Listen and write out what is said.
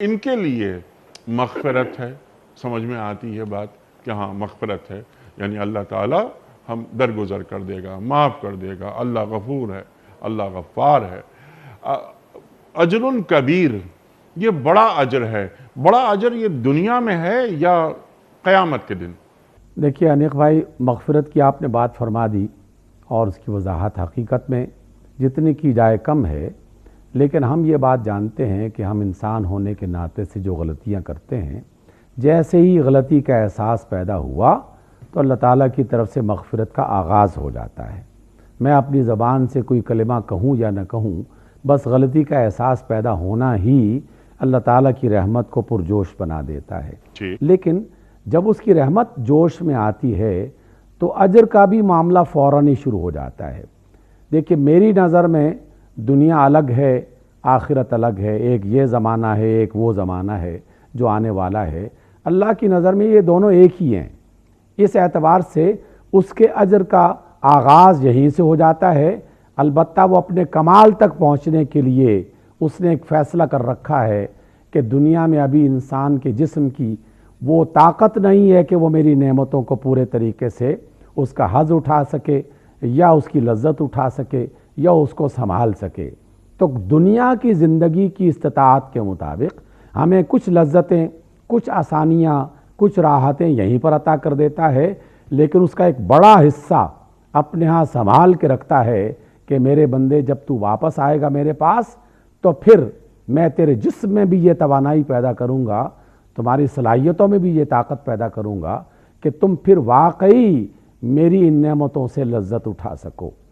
ان کے لیے مغفرت ہے، سمجھ میں آتی ہے بات کہ ہاں مغفرت ہے، یعنی اللہ تعالیٰ ہم درگزر کر دے گا، معاف کر دے گا، اللہ غفور ہے، اللہ غفار ہے۔ اجر کبیر، یہ بڑا اجر ہے۔ بڑا اجر یہ دنیا میں ہے یا قیامت کے دن؟ دیکھیے انیق بھائی، مغفرت کی آپ نے بات فرما دی اور اس کی وضاحت حقیقت میں جتنی کی جائے کم ہے، لیکن ہم یہ بات جانتے ہیں کہ ہم انسان ہونے کے ناطے سے جو غلطیاں کرتے ہیں، جیسے ہی غلطی کا احساس پیدا ہوا تو اللہ تعالیٰ کی طرف سے مغفرت کا آغاز ہو جاتا ہے۔ میں اپنی زبان سے کوئی کلمہ کہوں یا نہ کہوں، بس غلطی کا احساس پیدا ہونا ہی اللہ تعالیٰ کی رحمت کو پرجوش بنا دیتا ہے۔ لیکن جب اس کی رحمت جوش میں آتی ہے تو اجر کا بھی معاملہ فوراً ہی شروع ہو جاتا ہے۔ دیکھیے میری نظر میں دنیا الگ ہے، آخرت الگ ہے، ایک یہ زمانہ ہے، ایک وہ زمانہ ہے جو آنے والا ہے۔ اللہ کی نظر میں یہ دونوں ایک ہی ہیں، اس اعتبار سے اس کے اجر کا آغاز یہیں سے ہو جاتا ہے۔ البتہ وہ اپنے کمال تک پہنچنے کے لیے اس نے ایک فیصلہ کر رکھا ہے کہ دنیا میں ابھی انسان کے جسم کی وہ طاقت نہیں ہے کہ وہ میری نعمتوں کو پورے طریقے سے اس کا حظ اٹھا سکے یا اس کی لذت اٹھا سکے یا اس کو سنبھال سکے۔ تو دنیا کی زندگی کی استطاعت کے مطابق ہمیں کچھ لذتیں، کچھ آسانیاں، کچھ راحتیں یہیں پر عطا کر دیتا ہے، لیکن اس کا ایک بڑا حصہ اپنے ہاں سنبھال کے رکھتا ہے کہ میرے بندے جب تو واپس آئے گا میرے پاس تو پھر میں تیرے جسم میں بھی یہ توانائی پیدا کروں گا، تمہاری صلاحیتوں میں بھی یہ طاقت پیدا کروں گا کہ تم پھر واقعی میری ان نعمتوں سے لذت اٹھا سکو۔